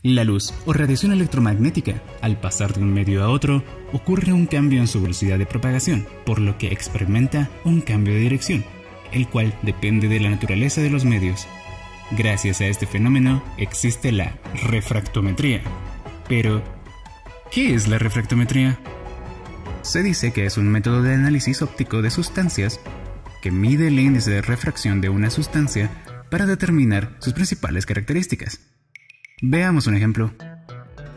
La luz o radiación electromagnética, al pasar de un medio a otro, ocurre un cambio en su velocidad de propagación, por lo que experimenta un cambio de dirección, el cual depende de la naturaleza de los medios. Gracias a este fenómeno existe la refractometría. Pero, ¿qué es la refractometría? Se dice que es un método de análisis óptico de sustancias que mide el índice de refracción de una sustancia para determinar sus principales características. Veamos un ejemplo.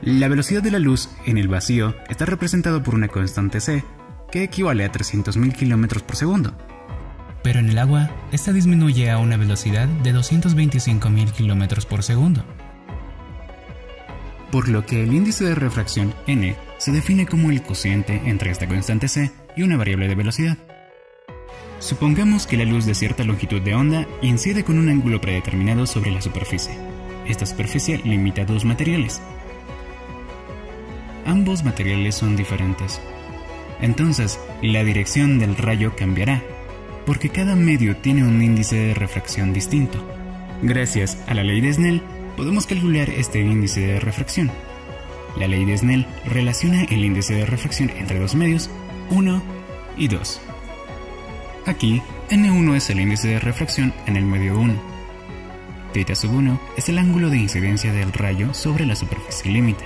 La velocidad de la luz en el vacío está representado por una constante c, que equivale a 300.000 km por segundo. Pero en el agua, esta disminuye a una velocidad de 225.000 km por segundo. Por lo que el índice de refracción n se define como el cociente entre esta constante c y una variable de velocidad. Supongamos que la luz de cierta longitud de onda incide con un ángulo predeterminado sobre la superficie. Esta superficie limita dos materiales. Ambos materiales son diferentes. Entonces, la dirección del rayo cambiará, porque cada medio tiene un índice de refracción distinto. Gracias a la ley de Snell, podemos calcular este índice de refracción. La ley de Snell relaciona el índice de refracción entre dos medios, 1 y 2. Aquí, N1 es el índice de refracción en el medio 1. θ1 es el ángulo de incidencia del rayo sobre la superficie límite.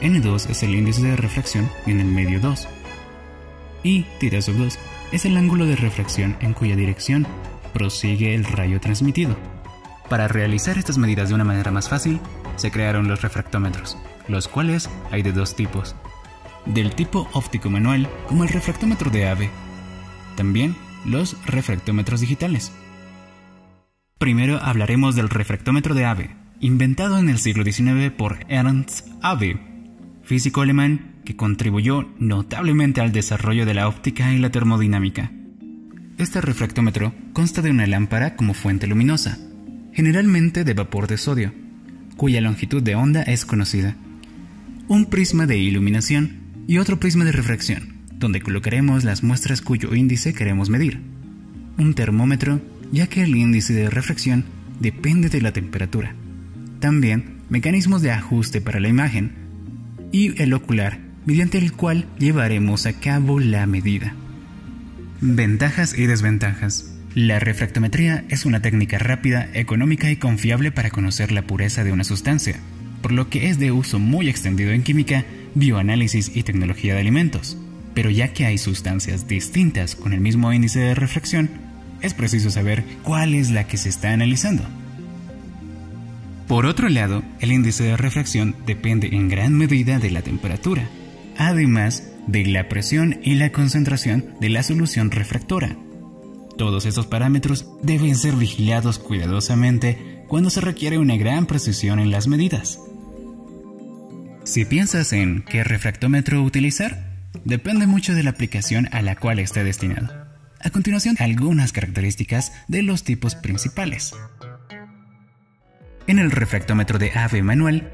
N2 es el índice de refracción en el medio 2. Y θ2 es el ángulo de refracción en cuya dirección prosigue el rayo transmitido. Para realizar estas medidas de una manera más fácil, se crearon los refractómetros, los cuales hay de dos tipos. Del tipo óptico manual, como el refractómetro de Abbe. También los refractómetros digitales. Primero hablaremos del refractómetro de Abbe, inventado en el siglo XIX por Ernst Abbe, físico alemán que contribuyó notablemente al desarrollo de la óptica y la termodinámica. Este refractómetro consta de una lámpara como fuente luminosa, generalmente de vapor de sodio, cuya longitud de onda es conocida, un prisma de iluminación y otro prisma de refracción, donde colocaremos las muestras cuyo índice queremos medir, un termómetro, ya que el índice de refracción depende de la temperatura. También mecanismos de ajuste para la imagen y el ocular, mediante el cual llevaremos a cabo la medida. Ventajas y desventajas. La refractometría es una técnica rápida, económica y confiable para conocer la pureza de una sustancia, por lo que es de uso muy extendido en química, bioanálisis y tecnología de alimentos. Pero ya que hay sustancias distintas con el mismo índice de refracción, es preciso saber cuál es la que se está analizando. Por otro lado, el índice de refracción depende en gran medida de la temperatura, además de la presión y la concentración de la solución refractora. Todos estos parámetros deben ser vigilados cuidadosamente cuando se requiere una gran precisión en las medidas. Si piensas en qué refractómetro utilizar, depende mucho de la aplicación a la cual esté destinado. A continuación, algunas características de los tipos principales. En el refractómetro de Abbe manual,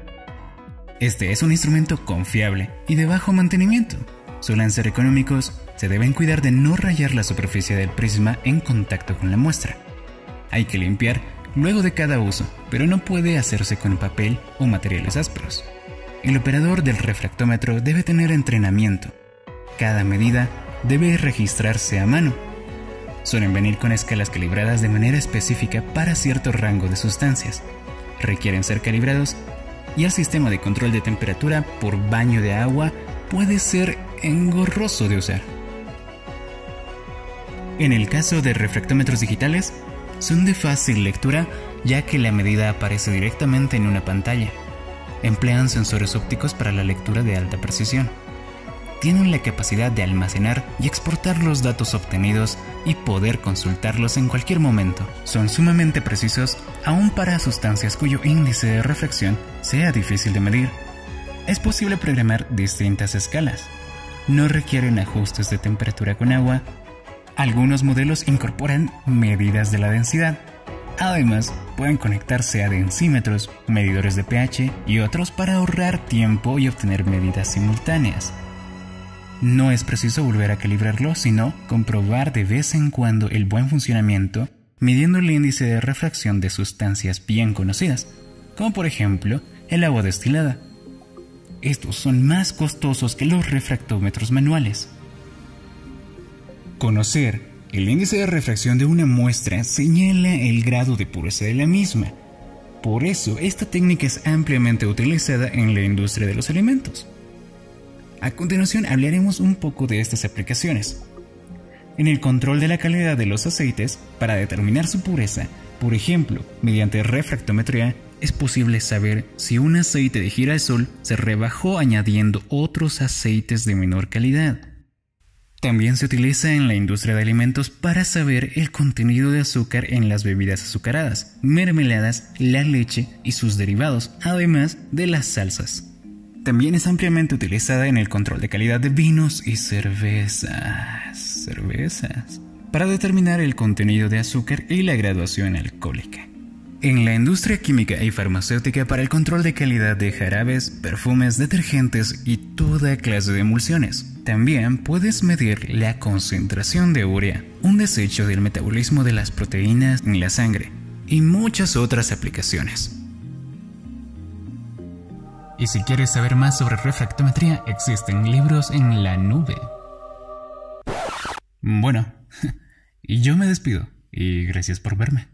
este es un instrumento confiable y de bajo mantenimiento. Suelen ser económicos, se deben cuidar de no rayar la superficie del prisma en contacto con la muestra. Hay que limpiar luego de cada uso, pero no puede hacerse con papel o materiales ásperos. El operador del refractómetro debe tener entrenamiento. Cada medida debe registrarse a mano. Suelen venir con escalas calibradas de manera específica para cierto rango de sustancias. Requieren ser calibrados y el sistema de control de temperatura por baño de agua puede ser engorroso de usar. En el caso de refractómetros digitales, son de fácil lectura ya que la medida aparece directamente en una pantalla. Emplean sensores ópticos para la lectura de alta precisión. Tienen la capacidad de almacenar y exportar los datos obtenidos y poder consultarlos en cualquier momento. Son sumamente precisos aún para sustancias cuyo índice de refracción sea difícil de medir. Es posible programar distintas escalas. No requieren ajustes de temperatura con agua. Algunos modelos incorporan medidas de la densidad. Además, pueden conectarse a densímetros, medidores de pH y otros para ahorrar tiempo y obtener medidas simultáneas. No es preciso volver a calibrarlo, sino comprobar de vez en cuando el buen funcionamiento, midiendo el índice de refracción de sustancias bien conocidas, como por ejemplo el agua destilada. Estos son más costosos que los refractómetros manuales. Conocer el índice de refracción de una muestra señala el grado de pureza de la misma. Por eso, esta técnica es ampliamente utilizada en la industria de los alimentos. A continuación hablaremos un poco de estas aplicaciones. En el control de la calidad de los aceites, para determinar su pureza, por ejemplo, mediante refractometría, es posible saber si un aceite de girasol se rebajó añadiendo otros aceites de menor calidad. También se utiliza en la industria de alimentos para saber el contenido de azúcar en las bebidas azucaradas, mermeladas, la leche y sus derivados, además de las salsas. También es ampliamente utilizada en el control de calidad de vinos y cervezas, para determinar el contenido de azúcar y la graduación alcohólica. En la industria química y farmacéutica para el control de calidad de jarabes, perfumes, detergentes y toda clase de emulsiones. También puedes medir la concentración de urea, un desecho del metabolismo de las proteínas en la sangre, y muchas otras aplicaciones. Y si quieres saber más sobre refractometría, existen libros en la nube. Bueno, y yo me despido, y gracias por verme.